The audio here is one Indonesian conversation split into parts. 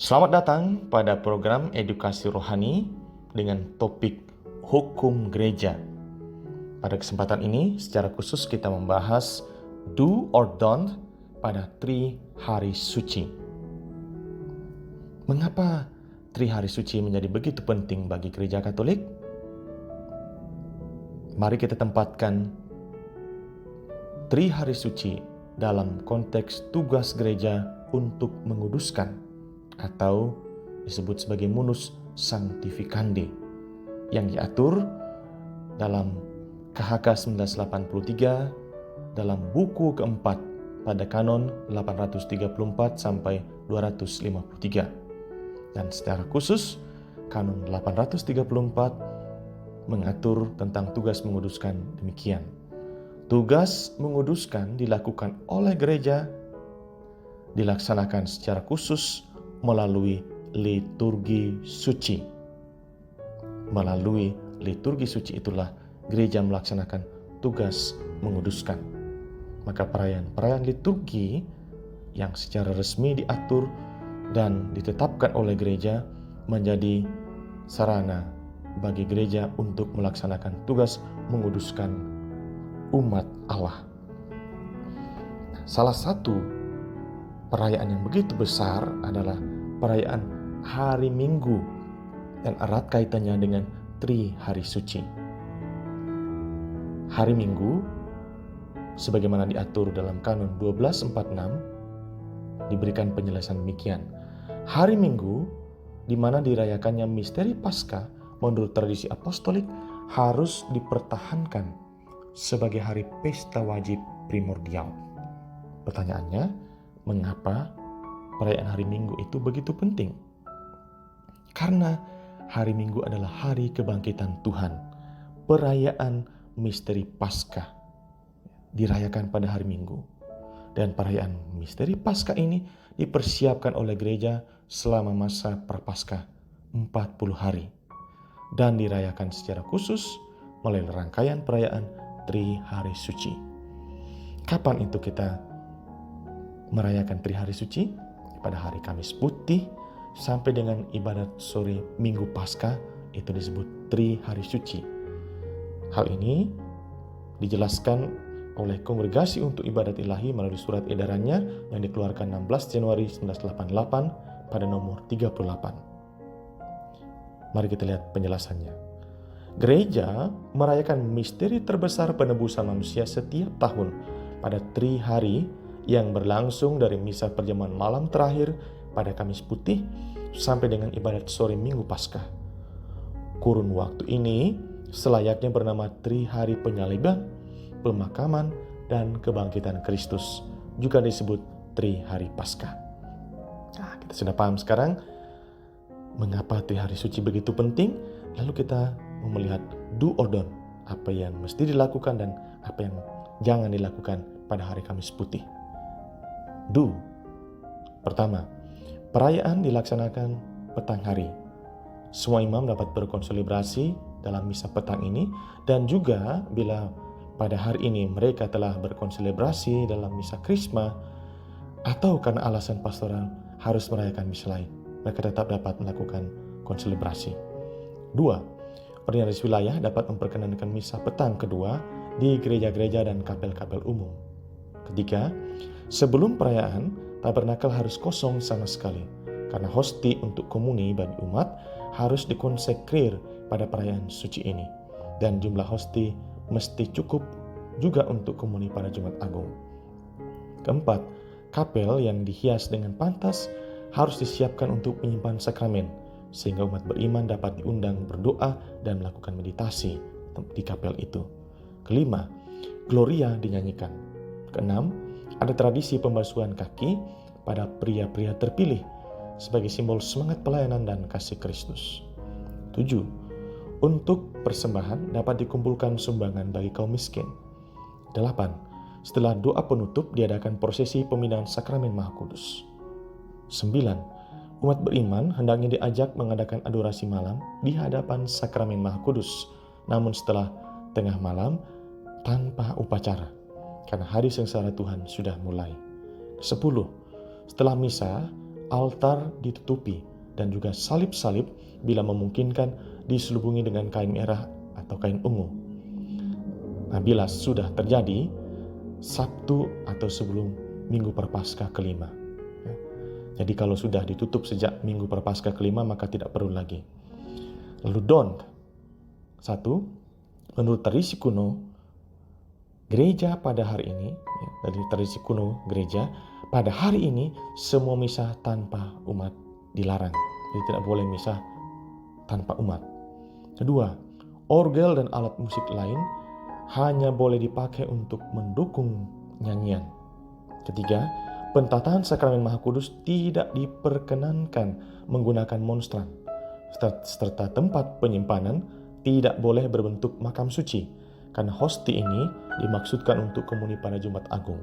Selamat datang pada program edukasi rohani dengan topik hukum gereja. Pada kesempatan ini, secara khusus kita membahas do or don't pada Tri Hari Suci. Mengapa Tri Hari Suci menjadi begitu penting bagi gereja Katolik? Mari kita tempatkan Tri Hari Suci dalam konteks tugas gereja untuk menguduskan, atau disebut sebagai munus sanctificandi, yang diatur dalam KHK 1983 dalam buku keempat pada kanon 834 sampai 253. Dan secara khusus kanon 834 mengatur tentang tugas menguduskan demikian. Tugas menguduskan dilakukan oleh gereja dilaksanakan secara khusus melalui liturgi suci. Melalui liturgi suci itulah gereja melaksanakan tugas menguduskan. Maka perayaan-perayaan liturgi yang secara resmi diatur dan ditetapkan oleh gereja menjadi sarana bagi gereja untuk melaksanakan tugas menguduskan umat Allah. Salah satu perayaan yang begitu besar adalah perayaan Hari Minggu dan erat kaitannya dengan Tri Hari Suci. Hari Minggu, sebagaimana diatur dalam kanon 1246, diberikan penjelasan demikian. Hari Minggu, di mana dirayakannya misteri Paskah, menurut tradisi apostolik, harus dipertahankan sebagai hari pesta wajib primordial. Pertanyaannya, mengapa perayaan hari Minggu itu begitu penting? Karena hari Minggu adalah hari kebangkitan Tuhan. Perayaan misteri Paskah dirayakan pada hari Minggu. Dan perayaan misteri Paskah ini dipersiapkan oleh gereja selama masa Prapaskah 40 hari. Dan dirayakan secara khusus melalui rangkaian perayaan Tri Hari Suci. Kapan itu kita merayakan Tri Hari Suci? Pada hari Kamis Putih sampai dengan ibadat sore Minggu Paskah, itu disebut Tri Hari Suci. Hal ini dijelaskan oleh Kongregasi untuk Ibadat Ilahi melalui surat edarannya yang dikeluarkan 16 Januari 1988 pada nomor 38. Mari kita lihat penjelasannya. Gereja merayakan misteri terbesar penebusan manusia setiap tahun pada Tri Hari yang berlangsung dari misa perjamuan malam terakhir pada Kamis Putih sampai dengan ibadat sore Minggu Paskah. Kurun waktu ini selayaknya bernama Tri Hari Penyaliban, Pemakaman, dan Kebangkitan Kristus, juga disebut Tri Hari Paskah. Nah, kita sudah paham sekarang mengapa Tri Hari Suci begitu penting. Lalu kita melihat do or don't, apa yang mesti dilakukan dan apa yang jangan dilakukan pada hari Kamis Putih. Do. Pertama, perayaan dilaksanakan petang hari. Semua imam dapat berkonsolidasi dalam misa petang ini, dan juga bila pada hari ini mereka telah berkonsolidasi dalam misa Krisma atau karena alasan pastoral harus merayakan misa lain, mereka tetap dapat melakukan konsolidasi. 2. Ordinaris wilayah dapat memperkenankan misa petang kedua di gereja-gereja dan kapel-kapel umum. Ketiga, sebelum perayaan, tabernakel harus kosong sama sekali, karena hosti untuk komuni bagi umat harus dikonsekrir pada perayaan suci ini, dan jumlah hosti mesti cukup juga untuk komuni pada Jumat Agung. Keempat, kapel yang dihias dengan pantas harus disiapkan untuk menyimpan sakramen, sehingga umat beriman dapat diundang berdoa dan melakukan meditasi di kapel itu. Kelima, Gloria dinyanyikan. Keenam, ada tradisi pembasuhan kaki pada pria-pria terpilih sebagai simbol semangat pelayanan dan kasih Kristus. 7. Untuk persembahan dapat dikumpulkan sumbangan bagi kaum miskin. 8. Setelah doa penutup diadakan prosesi pemindahan sakramen Maha Kudus. 9. Umat beriman hendaknya diajak mengadakan adorasi malam di hadapan sakramen Maha Kudus, namun setelah tengah malam tanpa upacara, karena hari sengsara Tuhan sudah mulai. 10. Setelah misa, altar ditutupi dan juga salib-salib bila memungkinkan diselubungi dengan kain merah atau kain ungu. Nah, bila sudah terjadi Sabtu atau sebelum Minggu Prapaskah kelima. Jadi kalau sudah ditutup sejak Minggu Prapaskah kelima, maka tidak perlu lagi. Lalu don't. 1. Menurut tradisi kuno, gereja pada hari ini, dari tradisi kuno gereja, pada hari ini semua misa tanpa umat dilarang. Jadi tidak boleh misa tanpa umat. Kedua, orgel dan alat musik lain hanya boleh dipakai untuk mendukung nyanyian. Ketiga, pentataan sakramen Maha Kudus tidak diperkenankan menggunakan monstran, serta tempat penyimpanan tidak boleh berbentuk makam suci, karena hosti ini dimaksudkan untuk komuni pada Jumat Agung.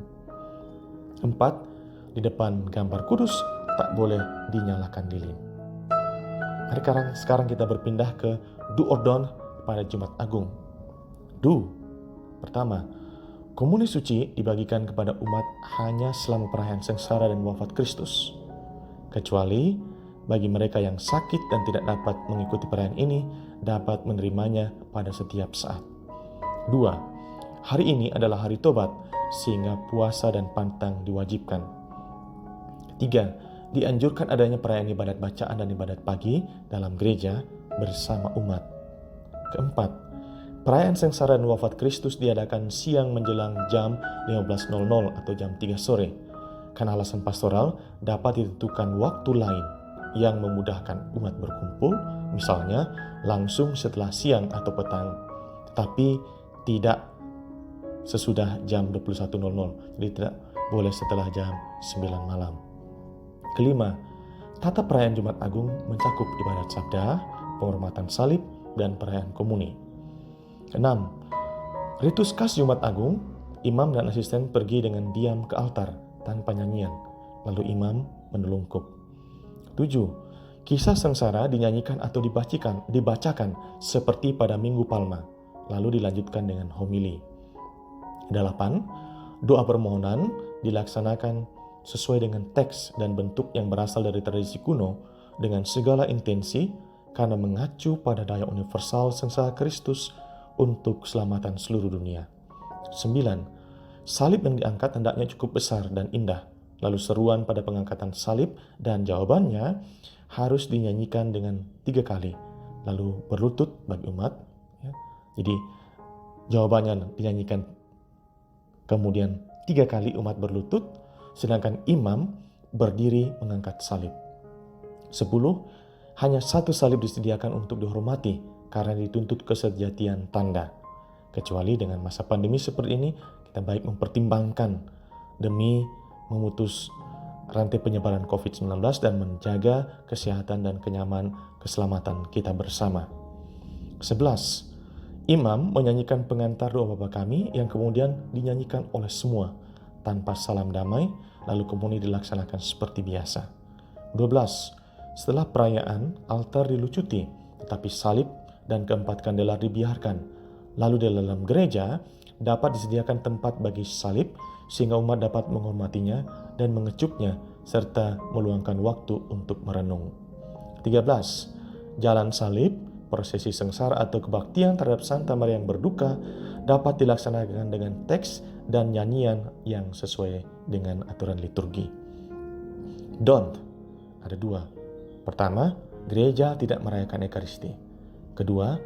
4. Di depan gambar kudus tak boleh dinyalakan lilin. Mari sekarang kita berpindah ke do or don't pada Jumat Agung. Do. Pertama, komuni suci dibagikan kepada umat hanya selama perayaan sengsara dan wafat Kristus, kecuali bagi mereka yang sakit dan tidak dapat mengikuti perayaan ini dapat menerimanya pada setiap saat. 2. Hari ini adalah hari tobat sehingga puasa dan pantang diwajibkan. 3. Dianjurkan adanya perayaan ibadat bacaan dan ibadat pagi dalam gereja bersama umat. 4. Perayaan sengsara dan wafat Kristus diadakan siang menjelang jam 15.00 atau jam 3 sore. Karena alasan pastoral dapat ditentukan waktu lain yang memudahkan umat berkumpul, misalnya langsung setelah siang atau petang, tetapi tidak sesudah jam 21.00. Jadi tidak boleh setelah jam 9 malam. 5. Tata perayaan Jumat Agung mencakup ibadat sabda, penghormatan salib, dan perayaan komuni. 6. Ritus khas Jumat Agung, imam dan asisten pergi dengan diam ke altar tanpa nyanyian, lalu imam menelungkup. 7. Kisah sengsara dinyanyikan atau dibacakan seperti pada Minggu Palma, lalu dilanjutkan dengan homili. 8. Doa permohonan dilaksanakan sesuai dengan teks dan bentuk yang berasal dari tradisi kuno dengan segala intensi karena mengacu pada daya universal sengsara Kristus untuk keselamatan seluruh dunia. 9. Salib yang diangkat hendaknya cukup besar dan indah. Lalu seruan pada pengangkatan salib dan jawabannya harus dinyanyikan dengan 3 kali. Lalu berlutut bagi umat. Jadi jawabannya dinyanyikan kemudian 3 kali umat berlutut, sedangkan imam berdiri mengangkat salib. 10. Hanya 1 salib disediakan untuk dihormati karena dituntut kesejatian tanda. Kecuali dengan masa pandemi seperti ini, kita baik mempertimbangkan demi memutus rantai penyebaran COVID-19 dan menjaga kesehatan dan keselamatan kita bersama. 11. Imam menyanyikan pengantar doa Bapa Kami yang kemudian dinyanyikan oleh semua tanpa salam damai, lalu komuni dilaksanakan seperti biasa. 12. Setelah perayaan, altar dilucuti, tetapi salib dan keempat kandelar dibiarkan. Lalu di dalam gereja dapat disediakan tempat bagi salib sehingga umat dapat menghormatinya dan mengecupnya serta meluangkan waktu untuk merenung. 13. Jalan salib, prosesi sengsara atau kebaktian terhadap Santa Maria yang berduka dapat dilaksanakan dengan teks dan nyanyian yang sesuai dengan aturan liturgi. Don't. Ada 2. Pertama, gereja tidak merayakan Ekaristi. Kedua,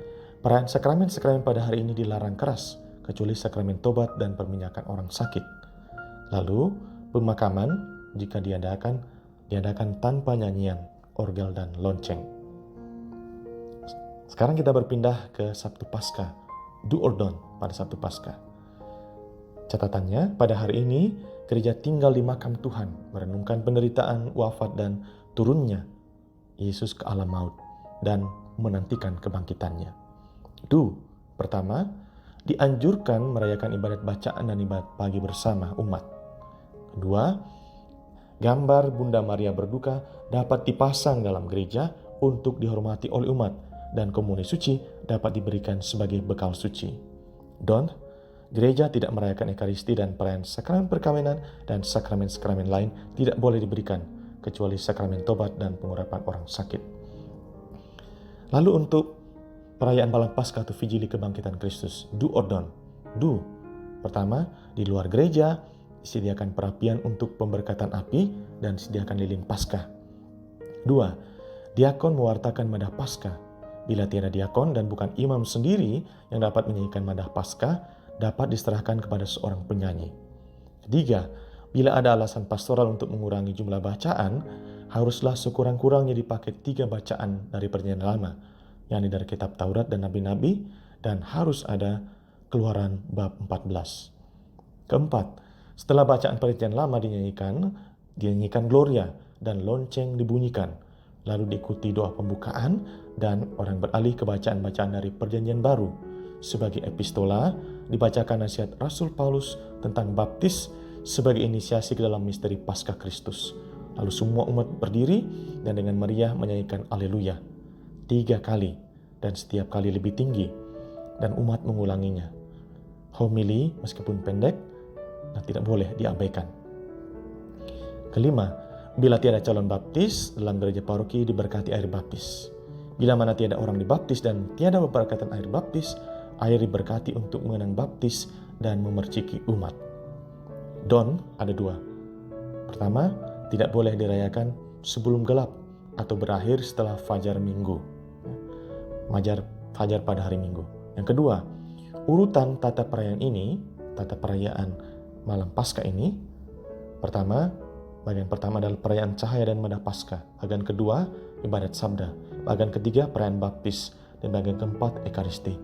perayaan sakramen-sakramen pada hari ini dilarang keras, kecuali sakramen tobat dan perminyakan orang sakit. Lalu, pemakaman jika diadakan tanpa nyanyian, orgel dan lonceng. Sekarang kita berpindah ke Sabtu Paskah, do or don't pada Sabtu Paskah. Catatannya, pada hari ini gereja tinggal di makam Tuhan, merenungkan penderitaan, wafat dan turunnya Yesus ke alam maut dan menantikan kebangkitannya. Do. Pertama, dianjurkan merayakan ibadat bacaan dan ibadat pagi bersama umat. Kedua, gambar Bunda Maria berduka dapat dipasang dalam gereja untuk dihormati oleh umat dan komuni suci dapat diberikan sebagai bekal suci. Don't. Gereja tidak merayakan Ekaristi dan perayaan sakramen perkawinan dan sakramen-sakramen lain tidak boleh diberikan kecuali sakramen tobat dan pengurapan orang sakit. Lalu untuk perayaan malam Paskah atau Vigili Kebangkitan Kristus, do or don't? Do. Pertama, di luar gereja disediakan perapian untuk pemberkatan api dan disediakan lilin Paskah. 2. Diakon mewartakan madah Paskah. Bila tiada diakon dan bukan imam sendiri yang dapat menyanyikan madah Paskah, dapat diserahkan kepada seorang penyanyi. 3. Bila ada alasan pastoral untuk mengurangi jumlah bacaan, haruslah sekurang-kurangnya dipakai 3 bacaan dari Perjanjian Lama, yakni dari kitab Taurat dan Nabi-Nabi, dan harus ada Keluaran bab 14. Keempat, setelah bacaan Perjanjian Lama dinyanyikan Gloria dan lonceng dibunyikan, lalu diikuti doa pembukaan dan orang beralih ke bacaan-bacaan dari Perjanjian Baru. Sebagai epistola, dibacakan nasihat Rasul Paulus tentang baptis sebagai inisiasi ke dalam misteri Paskah Kristus. Lalu semua umat berdiri dan dengan meriah menyanyikan Haleluya 3 kali dan setiap kali lebih tinggi, dan umat mengulanginya. Homili meskipun pendek dan tidak boleh diabaikan. Kelima, bila tiada calon baptis, dalam gereja paroki diberkati air baptis. Bila mana tiada orang dibaptis dan tiada pemberkatan air baptis, air diberkati untuk mengenang baptis dan memerciki umat. Don ada 2. Pertama, tidak boleh dirayakan sebelum gelap atau berakhir setelah fajar minggu. Fajar pada hari minggu. Yang kedua, urutan tata perayaan malam Paskah ini, bagian pertama adalah perayaan cahaya dan madah Paskah, bagian kedua ibadat sabda, bagian ketiga perayaan baptis, dan bagian keempat ekaristi.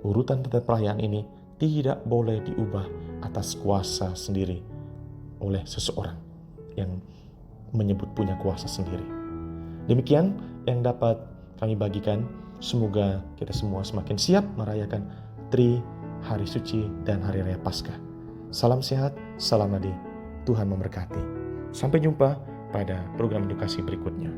Urutan tata perayaan ini tidak boleh diubah atas kuasa sendiri oleh seseorang yang menyebut punya kuasa sendiri. Demikian yang dapat kami bagikan. Semoga kita semua semakin siap merayakan Tri Hari Suci dan Hari Raya Paskah. Salam sehat, salam nadi, Tuhan memberkati. Sampai jumpa pada program edukasi berikutnya.